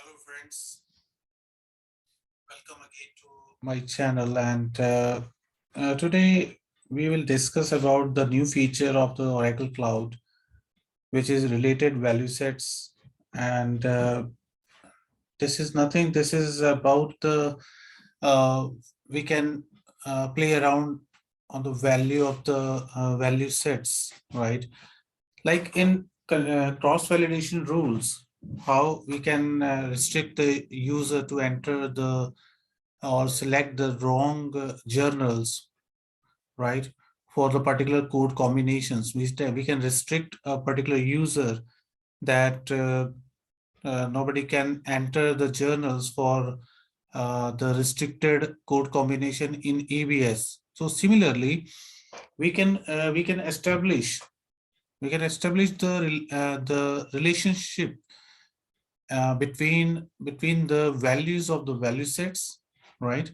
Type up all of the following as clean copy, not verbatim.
Hello friends, welcome again to my channel and today we will discuss about the new feature of the Oracle Cloud, which is related value sets. And this is nothing, this is about the uh, we can play around on the value of the value sets, right? Like in cross validation rules, how we can restrict the user to enter the or select the wrong journals, right? For the particular code combinations, we can restrict a particular user that nobody can enter the journals for the restricted code combination in EBS. So similarly, we can establish the relationship between the values of the value sets, right?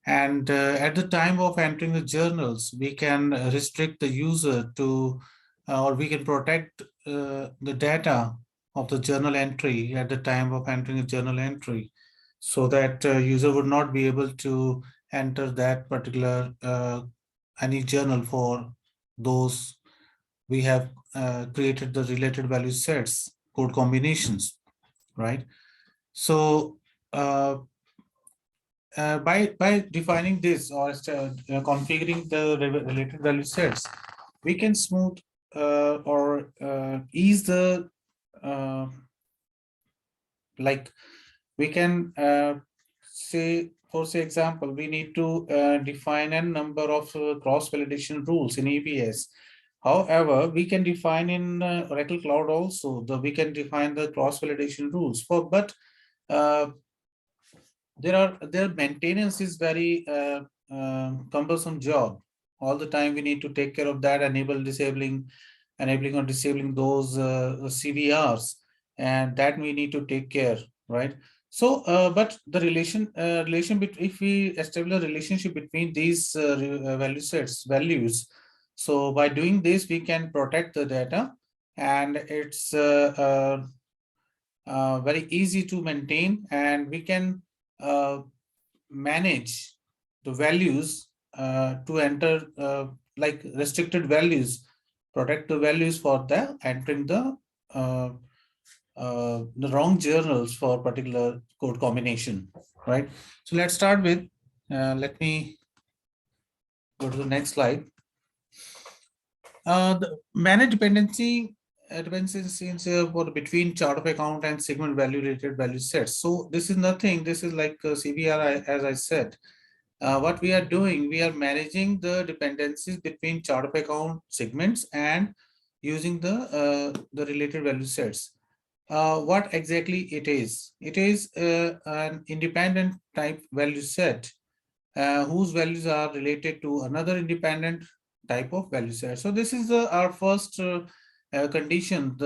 And at the time of entering the journals, we can restrict the user to, or we can protect the data of the journal entry at the time of entering a journal entry, so that user would not be able to enter that particular any journal for those we have created the related value sets, code combinations, right? So uh, by defining this or configuring the related value sets, we can smooth or ease the uh, like we can say, for say example, we need to define a number of cross validation rules in EBS. However, we can define in Oracle Cloud also the we can define the cross validation rules for, but uh, their maintenance is very cumbersome job. All the time we need to take care of that, enabling or disabling those CVRs, and that we need to take care, right? So but the relation between, if we establish a relationship between these value sets values, so by doing this we can protect the data, and it's very easy to maintain, and we can uh, manage the values to enter like restricted values, protect the values for the entering uh, the wrong journals for particular code combination, right? So let's start with, let me go to the next slide. The manage dependencies for between chart of account and segment value related value sets. So this is nothing. This is like CVR, as I said. What we are doing, we are managing the dependencies between chart of account segments and using the related value sets. What exactly it is? It is an independent type value set whose values are related to another independent type of value set. So this is our first condition.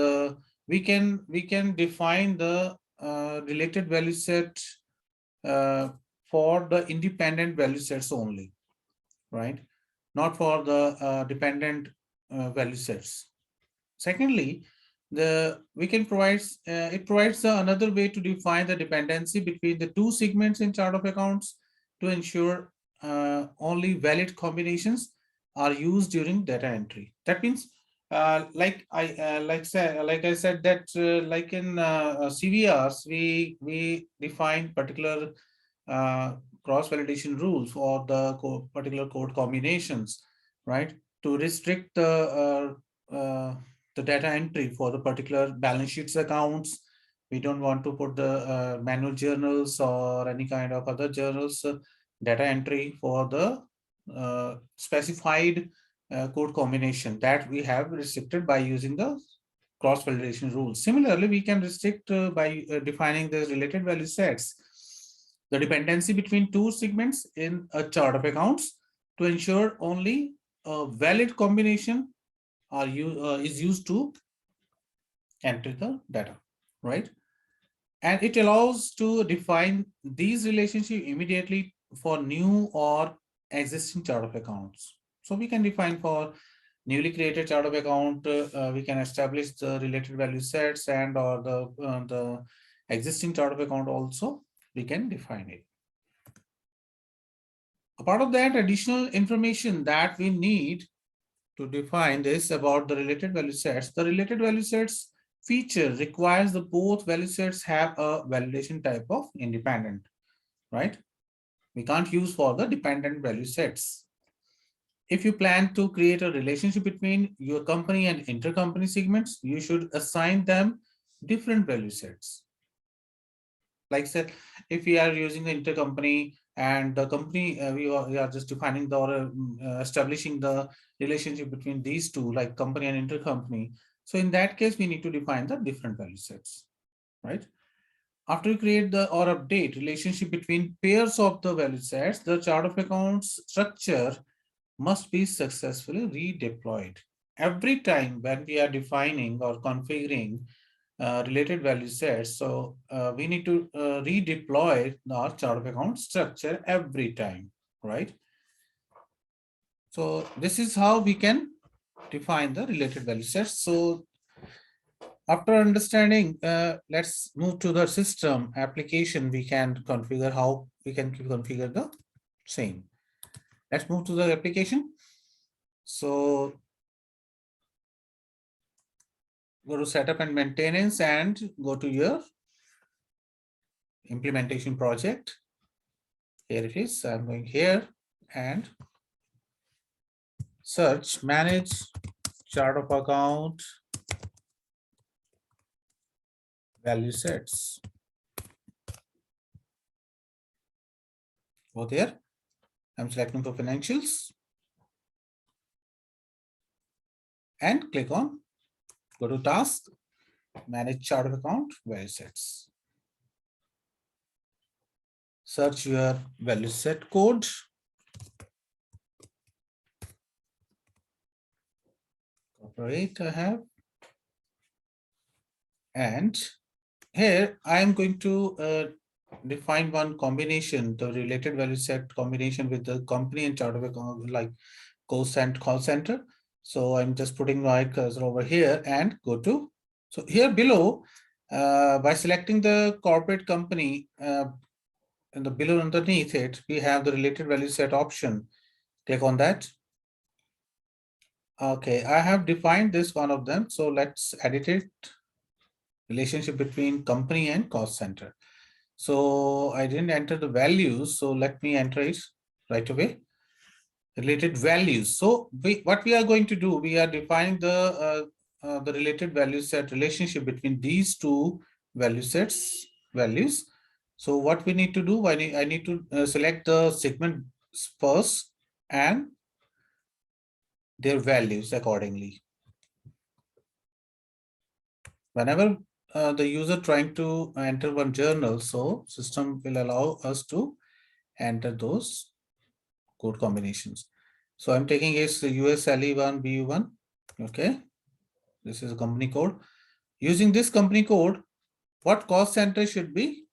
We can define the related value set uh, for the independent value sets only, right? Not for the dependent value sets. Secondly, the we can provide it provides another way to define the dependency between the two segments in chart of accounts to ensure only valid combinations are used during data entry. That means, like I said that like in CVRs, we define particular uh, cross validation rules for the particular code combinations, right? To restrict the data entry for the particular balance sheets accounts. We don't want to put the manual journals or any kind of other journals data entry for the specified code combination that we have restricted by using the cross validation rules. Similarly, we can restrict by defining the related value sets the dependency between two segments in a chart of accounts to ensure only a valid combination is used to enter the data, right? And it allows to define these relationships immediately for new or existing chart of accounts. So we can define for newly created chart of account, we can establish the related value sets and or the existing chart of account also, we can define it. A part of that additional information that we need to define this about the related value sets. The related value sets feature requires the both value sets have a validation type of independent, right? We can't use for the dependent value sets. If you plan to create a relationship between your company and intercompany segments, you should assign them different value sets. Like I said, if we are using the intercompany and the company, we are just defining the or establishing the relationship between these two, like company and intercompany. So in that case, we need to define the different value sets, right? After you create the or update relationship between pairs of the value sets, the chart of accounts structure must be successfully redeployed. Every time when we are defining or configuring related value sets, so we need to redeploy our chart of account structure every time, right? So this is how we can define the related value sets. So after understanding, let's move to the system application. We can configure how we can configure the same. Let's move to the application. So go to setup and maintenance and go to your implementation project. Here it is. I'm going here and search manage chart of account value sets. Go there. I'm selecting for financials and click on go to task, manage chart of account value sets. Search your value set code. Corporate I have. And here I am going to define one combination, the related value set combination with the company and chart of account, like cost and call center. So I'm just putting my cursor over here and go to, so here below, by selecting the corporate company, and the below underneath it, we have the related value set option. Click on that. Okay, I have defined this one of them. So let's edit it. Relationship between company and cost center. So I didn't enter the values. So let me enter it right away. Related values. So what we are going to do, we are defining the related value set relationship between these two value sets values. So what we need to do, I need to select the segment first and their values accordingly. Whenever the user trying to enter one journal, so system will allow us to enter those code combinations. So I'm taking is US LE1 BU1. Okay, this is a company code. Using this company code, what cost center should be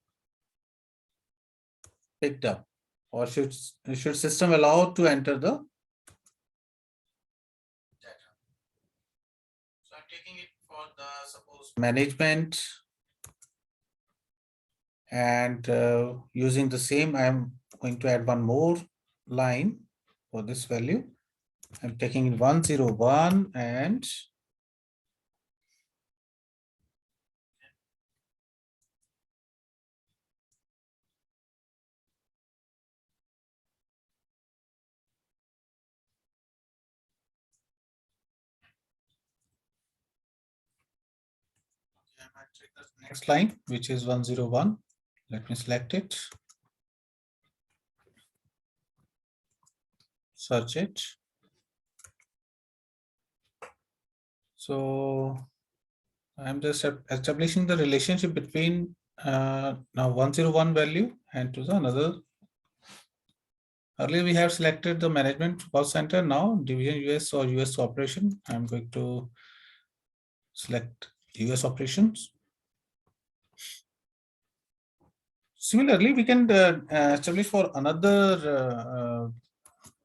picked up, or should system allow to enter the data? So I'm taking it for the suppose management, and using the same, I'm going to add one more line for this value. I'm taking 101 and next line, which is 101. Let me select it. Search it. So I'm just establishing the relationship between now 101 value and to the another. Earlier we have selected the management cost center. Now division US or US operation. I'm going to select US operations. Similarly, we can establish for another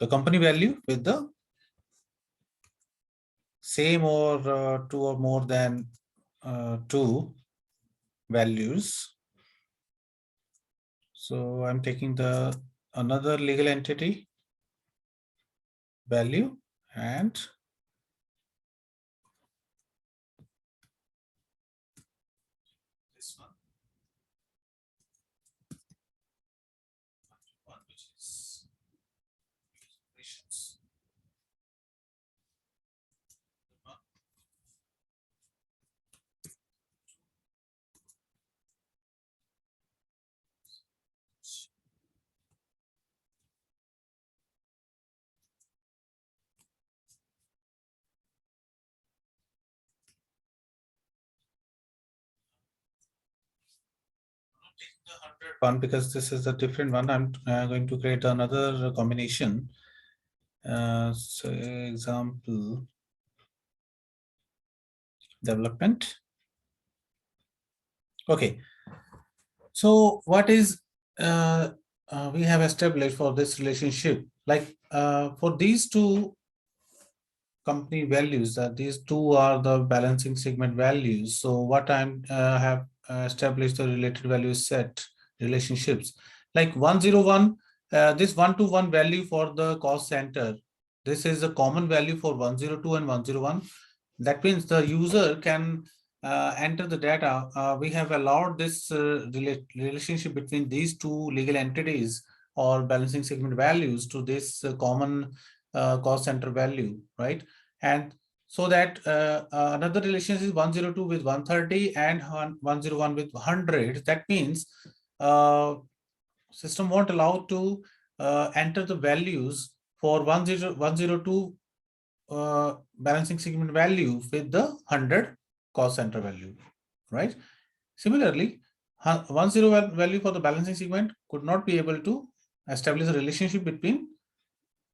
the company value with the same or two or more than two values. So I'm taking the another legal entity value and this one which is operations. One because this is a different one. I'm going to create another combination. So example development. Okay. So what is we have established for this relationship? Like for these two company values, that these two are the balancing segment values. So what I'm have established the related value set relationships like 101, this 1 to 1 value for the cost center. This is a common value for 102 and 101. That means the user can enter the data. We have allowed this relationship between these two legal entities or balancing segment values to this common cost center value, right? And so that another relationship is 102 with 130 and 101 with 100. That means system won't allow to enter the values for 102 balancing segment value with the 100 cost center value, right? Similarly, 10 value for the balancing segment could not be able to establish a relationship between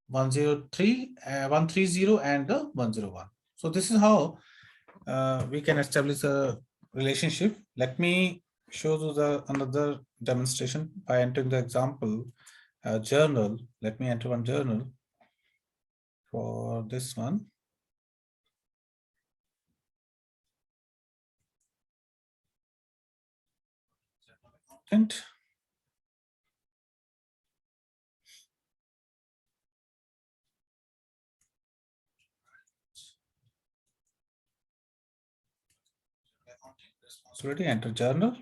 103, 130 and the 101. So this is how we can establish a relationship. Let me show you the another demonstration by entering the example journal. Let me enter one journal for this one. Content. Responsibility, enter journal.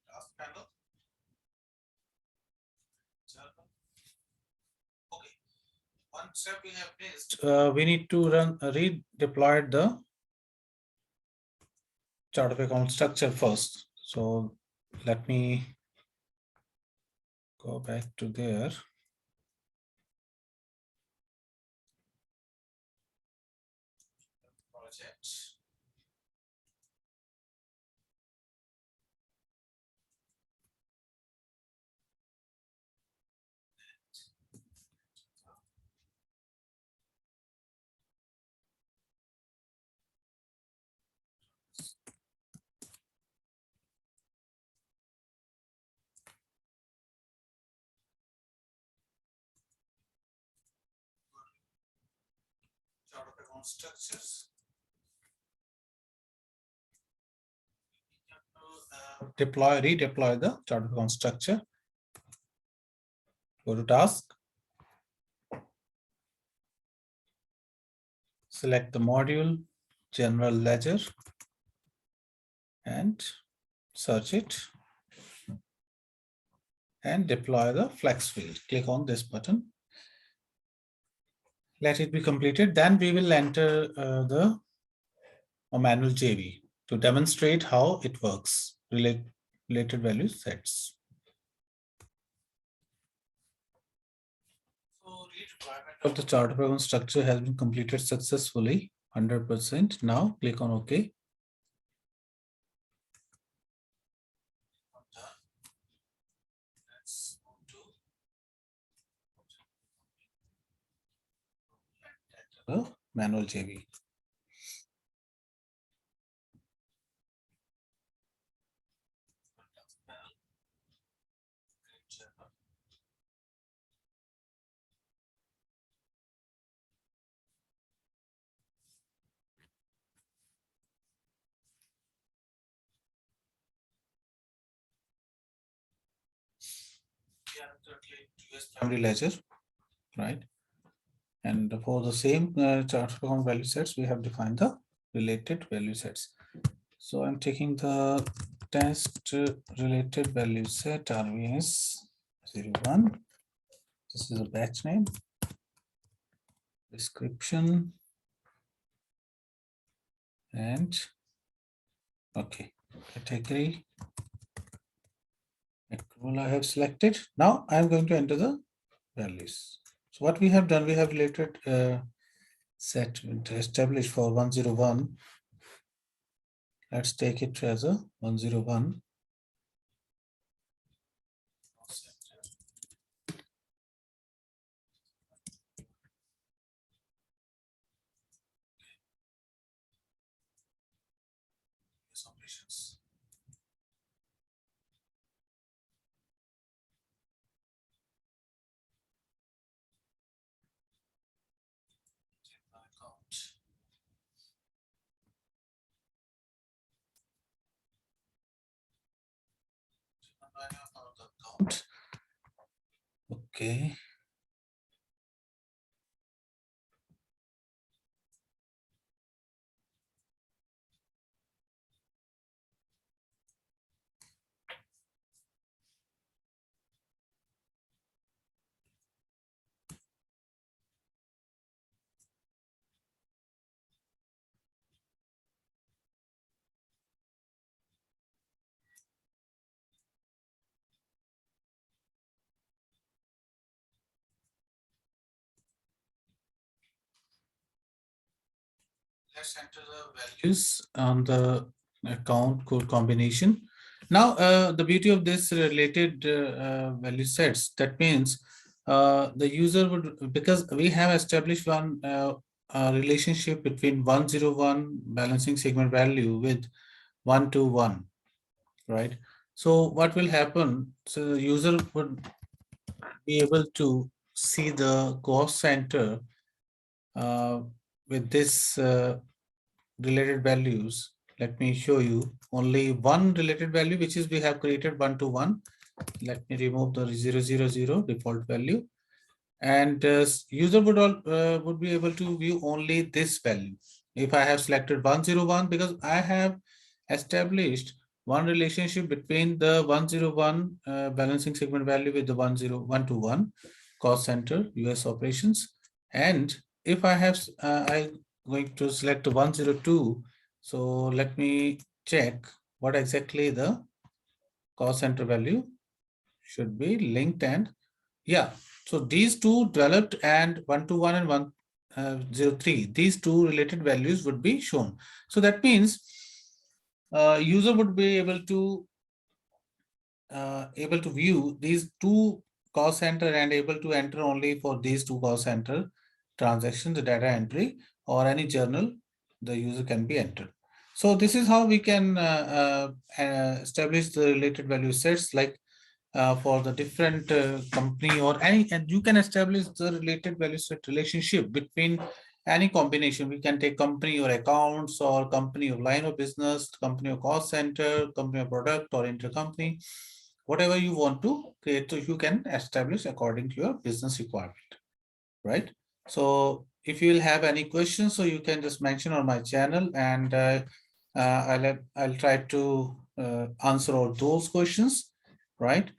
Task panel. Journal. Okay. One step we have missed. We need to run redeploy the chart of account structure first. So let me go back to there. Project. Chart of account structures. Redeploy the chart of account structure. Go to task. Select the module, general ledger, and search it. And deploy the flex field. Click on this button. Let it be completed. Then we will enter the manual JV to demonstrate how it works. Related value sets. So redeployment of the chart of account structure has been completed successfully, 100%. Now click on OK. Let's go to the manual JV. US primary ledger, right? And for the same chart of account value sets, we have defined the related value sets. So I'm taking the test related value set RVS 01. This is a batch name, description, and okay, category, accrual I have selected. Now I'm going to enter the values. So what we have done, we have related set established for 101. Let's take it as a 101. Operations. Account. Okay. Let's enter the values on the account code combination. Now, the beauty of this related value sets, that means the user would, because we have established one relationship between 101 balancing segment value with 121, right? So what will happen? So the user would be able to see the cost center with this related values. Let me show you only one related value, which is we have created 121. Let me remove the 000 default value, and user would be able to view only this value. If I have selected 101, because I have established one relationship between the 101 balancing segment value with the 10121 cost center US operations, and if I have I going to select 102. So let me check what exactly the cost center value should be linked, and yeah, so these two developed and 121 and 103, these two related values would be shown. So that means user would be able to view these two cost center and able to enter only for these two cost center transactions, the data entry or any journal the user can be entered. So this is how we can establish the related value sets, like for the different company or any, and you can establish the related value set relationship between any combination. We can take company or accounts, or company of line of business, company of cost center, company of product, or intercompany, whatever you want to create. So you can establish according to your business requirement, right? So if you will have any questions, so you can just mention on my channel, and I'll try to answer all those questions, right?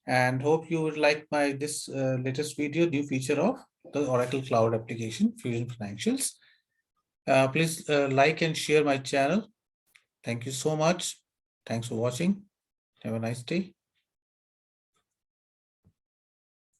And hope you would like my this latest video, new feature of the Oracle Cloud application, Fusion Financials. Please like and share my channel. Thank you so much. Thanks for watching. Have a nice day.